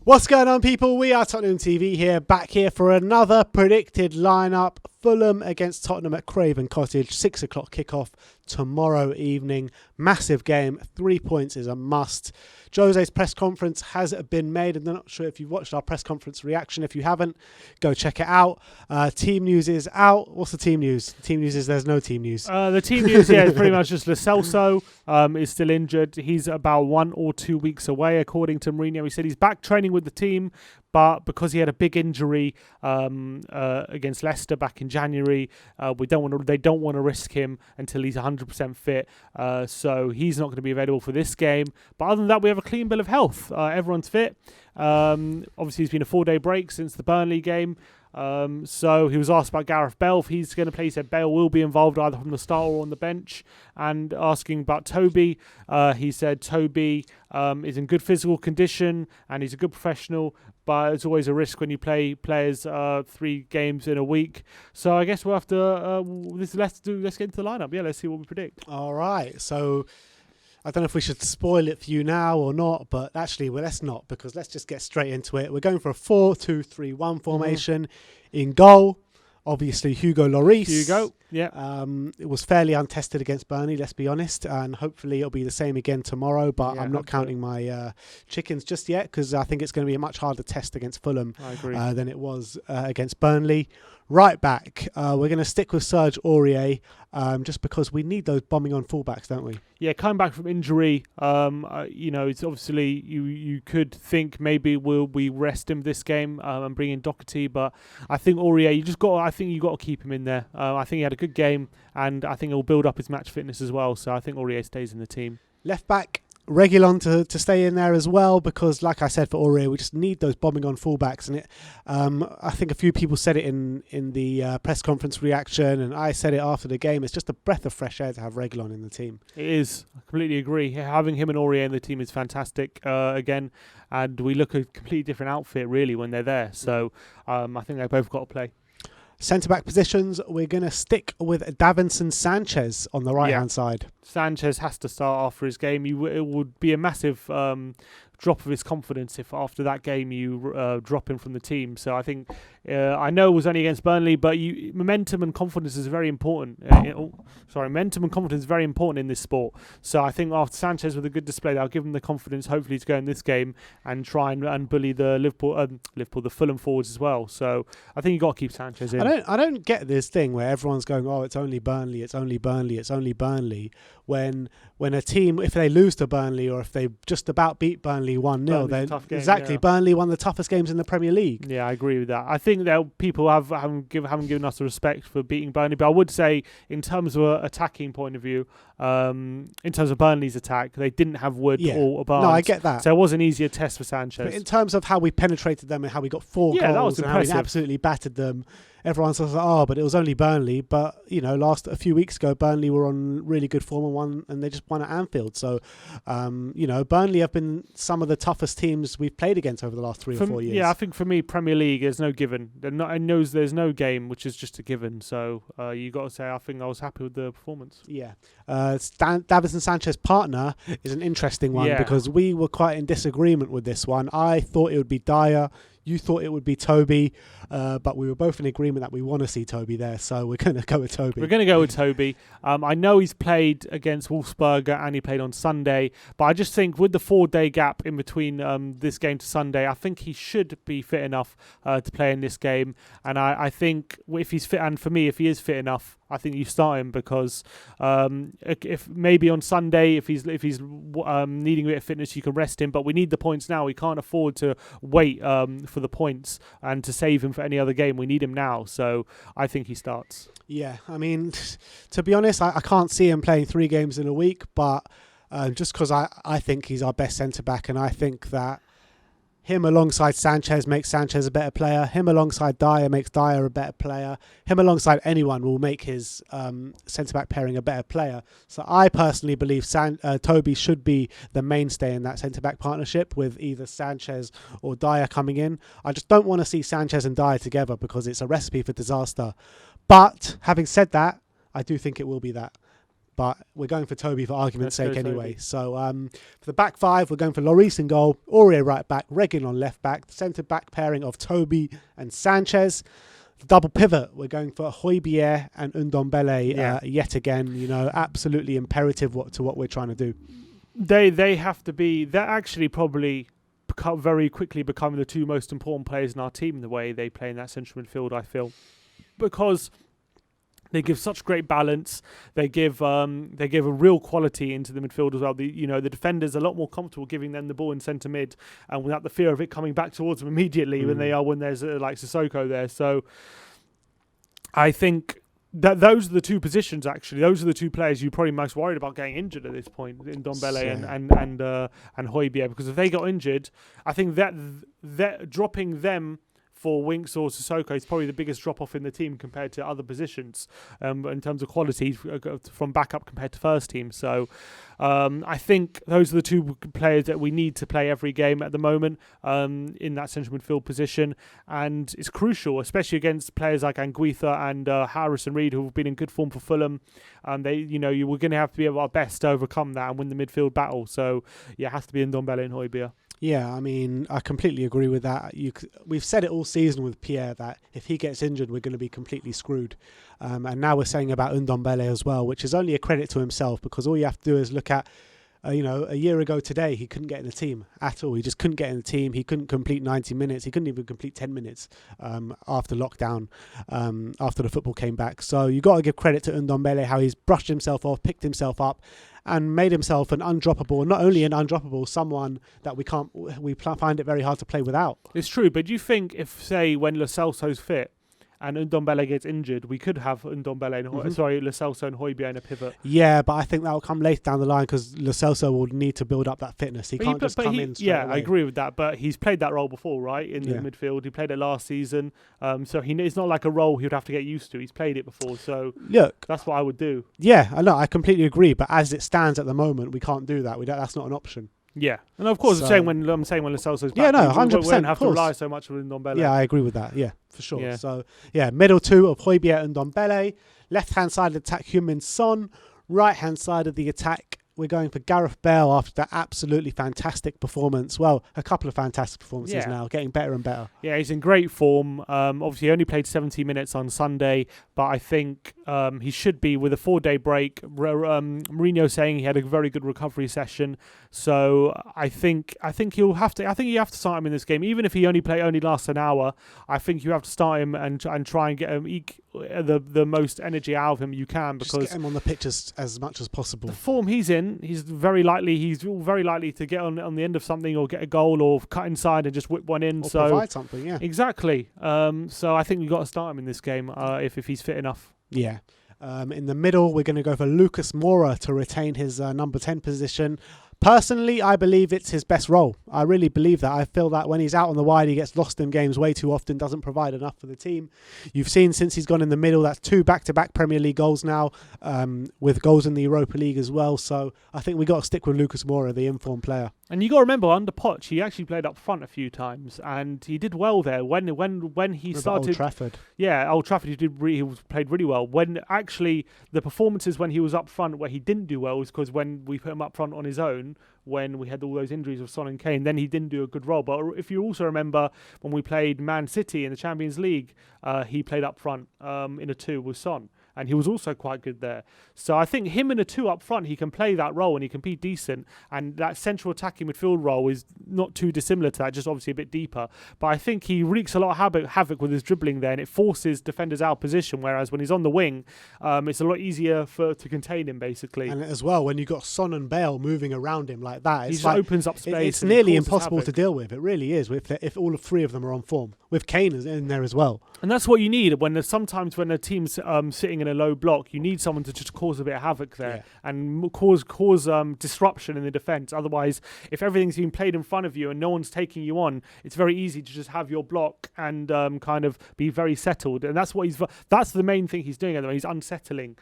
What's going on, people? We are Tottenham TV here, back here for another predicted lineup. Fulham against Tottenham at Craven Cottage, 6 o'clock kickoff tomorrow evening. Massive game, 3 points is a must. Jose's press conference has been made, and I'm not sure if you've watched our press conference reaction. If you haven't, go check it out. Team news is out. What's the team news? The team news is there's no team news. The team news, is pretty much just Lo Celso is still injured. He's about 1 or 2 weeks away, according to Mourinho. He said he's back training with the team, but because he had a big injury against Leicester back in January, they don't want to risk him until he's 100% fit. So he's not going to be available for this game. But other than that, we have a clean bill of health. Everyone's fit. Obviously, it's been a 4-day break since the Burnley game. So he was asked about Gareth Bale, if he's going to play. He said Bale will be involved either from the start or on the bench. And asking about Toby, he said Toby is in good physical condition and he's a good professional, but it's always a risk when you play players 3 games in a week. So I guess we'll have to let's get into the lineup. Yeah, let's see what we predict. All right, so I don't know if we should spoil it for you now or not, but actually, well, let's not, because let's just get straight into it. We're going for a 4-2-3-1 formation. In goal, obviously, Hugo Lloris. Yeah. It was fairly untested against Burnley, let's be honest, and hopefully it'll be the same again tomorrow, but yeah, I'm not counting my chickens just yet, because I think it's going to be a much harder test against Fulham than it was against Burnley. Right back, we're going to stick with Serge Aurier, just because we need those bombing on fullbacks, don't we? Yeah, coming back from injury, it's obviously you could think maybe will we rest him this game and bring in Doherty, but I think Aurier, I think you got to keep him in there. I think he had a good game, and I think he'll build up his match fitness as well. So I think Aurier stays in the team. Left back, Reguilon to stay in there as well, because like I said, for Aurier, we just need those bombing on fullbacks. And I think a few people said it in the press conference reaction, and I said it after the game. It's just a breath of fresh air to have Reguilon in the team. It is. I completely agree. Having him and Aurier in the team is fantastic again, and we look a completely different outfit really when they're there. So I think they both got to play. Centre-back positions, we're going to stick with Davinson Sanchez on the right-hand side. Sanchez has to start after his game. It would be a massive drop of his confidence if after that game you drop him from the team. So I think, I know it was only against Burnley, but momentum and confidence is very important. Momentum and confidence is very important in this sport. So I think after Sanchez with a good display, they'll give him the confidence, hopefully, to go in this game and try and bully the the Fulham forwards as well. So I think you got to keep Sanchez in. I don't get this thing where everyone's going, oh, it's only Burnley, it's only Burnley, it's only Burnley. When a team, if they lose to Burnley or if they just about beat Burnley 1-0, then Burnley won the toughest games in the Premier League. Yeah, I agree with that. I think that people haven't given us the respect for beating Burnley, but I would say in terms of an attacking point of view, in terms of Burnley's attack, they didn't have Wood or Barnes. No, I get that. So it was an easier test for Sanchez. But in terms of how we penetrated them and how we got 4 goals that was and impressive. how we absolutely battered them, everyone's like, oh, but it was only Burnley. But, a few weeks ago, Burnley were on really good form and they just won at Anfield. So, Burnley have been some of the toughest teams we've played against over the last 3 or 4 years. Yeah, I think for me, Premier League, there's no given. I know there's no game which is just a given. So, you got to say, I think I was happy with the performance. Yeah. Davinson Sanchez's partner is an interesting one because we were quite in disagreement with this one. I thought it would be Dyer. You thought it would be Toby, but we were both in agreement that we want to see Toby there, so we're going to go with Toby. I know he's played against Wolfsburger and he played on Sunday, but I just think with the 4-day gap in between this game to Sunday, I think he should be fit enough to play in this game. And I think if he's fit, and for me, if he is fit enough, I think you start him because if maybe on Sunday, if he's needing a bit of fitness, you can rest him. But we need the points now. We can't afford to wait for the points and to save him for any other game. We need him now. So I think he starts. Yeah, I mean, to be honest, I can't see him playing 3 games in a week, but just because I think he's our best centre-back, and I think that him alongside Sanchez makes Sanchez a better player. Him alongside Dyer makes Dyer a better player. Him alongside anyone will make his centre-back pairing a better player. So I personally believe Toby should be the mainstay in that centre-back partnership with either Sanchez or Dyer coming in. I just don't want to see Sanchez and Dyer together because it's a recipe for disaster. But having said that, I do think it will be that. But we're going for Toby for argument's sake anyway. Toby. So for the back five, we're going for Lloris in goal, Aurier right back, Reguilon on left back, the centre back pairing of Toby and Sanchez. The double pivot, we're going for Højbjerg and Ndombele yet again. You know, absolutely imperative to what we're trying to do. They have to be. They're actually probably very quickly becoming the two most important players in our team. The way they play in that central midfield, I feel, because they give such great balance. They give a real quality into the midfield as well. The defenders are a lot more comfortable giving them the ball in centre mid, and without the fear of it coming back towards them immediately when there's like Sissoko there. So I think that those are the two positions. Actually, those are the two players you're probably most worried about getting injured at this point in Ndombele and Højbjerg, because if they got injured, I think that dropping them for Winks or Sissoko is probably the biggest drop-off in the team compared to other positions in terms of quality from backup compared to first team. So I think those are the two players that we need to play every game at the moment in that central midfield position. And it's crucial, especially against players like Anguissa and Harrison Reed, who have been in good form for Fulham. You were going to have to be at our best to overcome that and win the midfield battle. So yeah, it has to be Ndombele and Højbjerg. Yeah, I mean, I completely agree with that. We've said it all season with Pierre that if he gets injured, we're going to be completely screwed. And now we're saying about Ndombele as well, which is only a credit to himself, because all you have to do is look at, a year ago today, he couldn't get in the team at all. He just couldn't get in the team. He couldn't complete 90 minutes. He couldn't even complete 10 minutes after lockdown, after the football came back. So you got to give credit to Ndombele, how he's brushed himself off, picked himself up, and made himself an undroppable, not only an undroppable, someone that we find it very hard to play without. It's true, but do you think if, say, when Lo Celso's fit and Ndombele gets injured, we could have Lo Celso and Højbjerg in a pivot? Yeah, but I think that will come later down the line, because Lo Celso will need to build up that fitness. He can't just come in straight away. I agree with that, but he's played that role before, right, in the midfield. He played it last season, so it's not like a role he would have to get used to. He's played it before, so look, that's what I would do. Yeah, I know, I completely agree, but as it stands at the moment, we can't do that. That's not an option. Yeah, and of course, I'm saying when Lo Celso's back, 100%, we won't have to rely so much on Ndombele. Yeah, I agree with that. Yeah, for sure. Yeah. So middle two of Højbjerg and Ndombele, left hand side of the attack Heung-min Son, right hand side of the attack we're going for Gareth Bale after that absolutely fantastic performance. Well, a couple of fantastic performances now, getting better and better. Yeah, he's in great form. Obviously, he only played 70 minutes on Sunday, but I think he should be with a 4-day break. Mourinho saying he had a very good recovery session, so I think you have to start him in this game, even if he only lasts an hour. I think you have to start him and try and get him the most energy out of him you can, because just get him on the pitch as much as possible. The form he's in, he's very likely to get on the end of something, or get a goal, or cut inside and just whip one in, or provide something. Yeah, exactly. So I think you've got to start him in this game if he's fit enough. Yeah. In the middle, we're going to go for Lucas Moura to retain his number 10 position. Personally, I believe it's his best role. I really believe that. I feel that when he's out on the wide, he gets lost in games way too often, doesn't provide enough for the team. You've seen since he's gone in the middle, that's 2 back-to-back Premier League goals now, with goals in the Europa League as well. So I think we got to stick with Lucas Moura, the informed player. And you got to remember, under Poch, he actually played up front a few times, and he did well there. When he started, Old Trafford. Yeah, Old Trafford, he played really well. When actually the performances when he was up front where he didn't do well was because when we put him up front on his own, when we had all those injuries of Son and Kane, then he didn't do a good role. But if you also remember when we played Man City in the Champions League, he played up front in a 2 with Son, and he was also quite good there. So I think him in a 2 up front, he can play that role and he can be decent. And that central attacking midfield role is not too dissimilar to that, just obviously a bit deeper. But I think he wreaks a lot of havoc with his dribbling there, and it forces defenders out of position, whereas when he's on the wing, it's a lot easier to contain him, basically. And as well, when you've got Son and Bale moving around him like that, he just opens up space. It's nearly impossible to deal with. It really is, if all 3 of them are on form, with Kane in there as well. And that's what you need sometimes when a team's sitting in a low block, you need someone to just cause a bit of havoc there and cause disruption in the defence. Otherwise, if everything's being played in front of you and no one's taking you on, it's very easy to just have your block and kind of be very settled. And that's that's the main thing he's doing at the moment. He's unsettling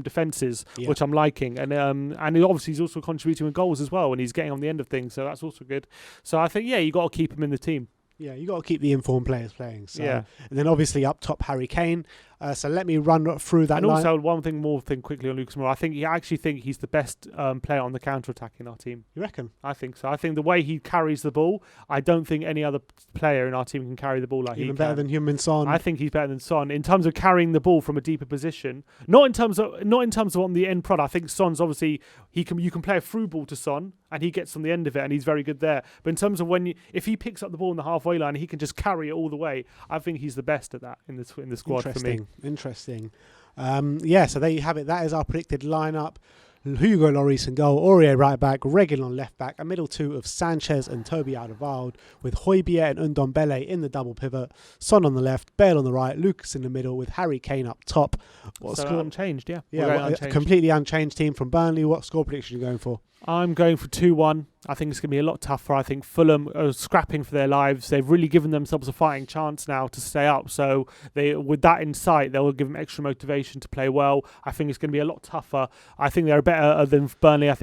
defences, which I'm liking. And obviously he's also contributing with goals as well, and he's getting on the end of things, so that's also good. So I think, you got to keep him in the team. Yeah, you got to keep the informed players playing. So. Yeah. And then obviously up top, Harry Kane. So let me run through that. And also, one thing quickly on Lucas Moura. I actually think he's the best player on the counter-attack in our team. You reckon? I think so. I think the way he carries the ball, I don't think any other player in our team can carry the ball like he can. Even better than Heung-min Son. I think he's better than Son in terms of carrying the ball from a deeper position. Not in terms of on the end product. I think Son's obviously you can play a through ball to Son and he gets on the end of it and he's very good there. But in terms of if he picks up the ball in the halfway line, he can just carry it all the way. I think he's the best at that in the squad for me. Interesting. So there you have it. That is our predicted lineup. Hugo Lloris in goal, Aurier right back, Reguilon left back, a middle two of Sanchez and Toby Alderweireld, with Højbjerg and Ndombele in the double pivot, Son on the left, Bale on the right, Lucas in the middle with Harry Kane up top. Unchanged, yeah. A completely unchanged team from Burnley. What score prediction are you going for? I'm going for 2-1. I think it's going to be a lot tougher. I think Fulham are scrapping for their lives. They've really given themselves a fighting chance now to stay up. So with that in sight, they will give them extra motivation to play well. I think it's going to be a lot tougher. I think they're better than Burnley. I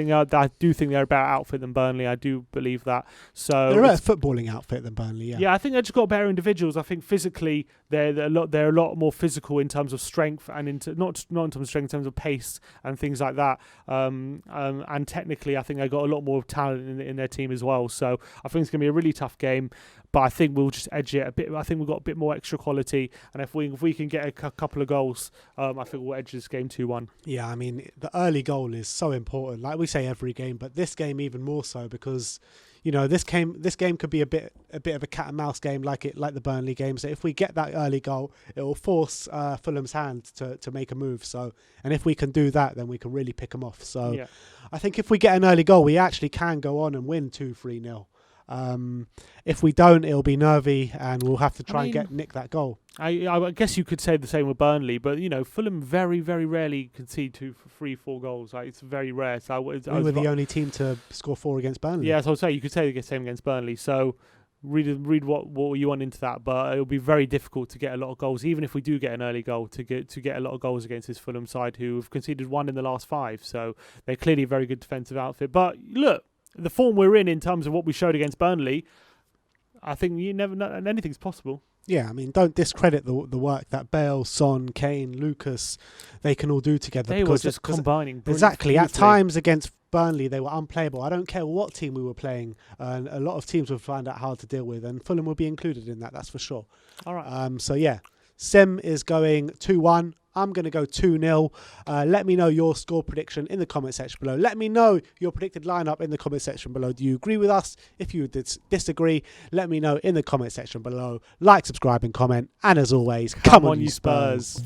do think they're a better outfit than Burnley. I do believe that. So they're a better footballing outfit than Burnley. Yeah. Yeah, I think they've just got better individuals. I think physically they're a lot more physical in terms of strength and not in terms of strength, in terms of pace and things like that. And technically, I think they got a lot more talent in their team as well. So I think it's going to be a really tough game, but I think we'll just edge it a bit. I think we've got a bit more extra quality, and if we can get a couple of goals, I think we'll edge this game 2-1. Yeah, I mean the early goal is so important. Like we say every game, but this game even more so because this game could be a bit of a cat and mouse game like the Burnley game. So if we get that early goal, it will force Fulham's hand to make a move. So and if we can do that, then we can really pick them off. So yeah. I think if we get an early goal, we actually can go on and win 2-3-0. If we don't, it'll be nervy and we'll have to try and nick that goal. I guess you could say the same with Burnley, but Fulham very, very rarely concede 3-4 goals. Like, it's very rare. So we were the only team to score 4 against Burnley. Yeah, so I would say you could say the same against Burnley. So read what you want into that, but it'll be very difficult to get a lot of goals, even if we do get an early goal, to get a lot of goals against this Fulham side who have conceded 1 in the last 5. So they're clearly a very good defensive outfit. But look, the form we're in terms of what we showed against Burnley, I think you never know, and anything's possible. Yeah, I mean, don't discredit the work that Bale, Son, Kane, Lucas, they can all do together. They were just combining. Exactly. At times against Burnley, they were unplayable. I don't care what team we were playing. A lot of teams would find that hard to deal with, and Fulham will be included in that, that's for sure. All right. So, yeah, Sim is going 2-1. I'm going to go 2-0. Let me know your score prediction in the comment section below. Let me know your predicted lineup in the comment section below. Do you agree with us? If you disagree, let me know in the comment section below. Like, subscribe and comment. And as always, come on you Spurs.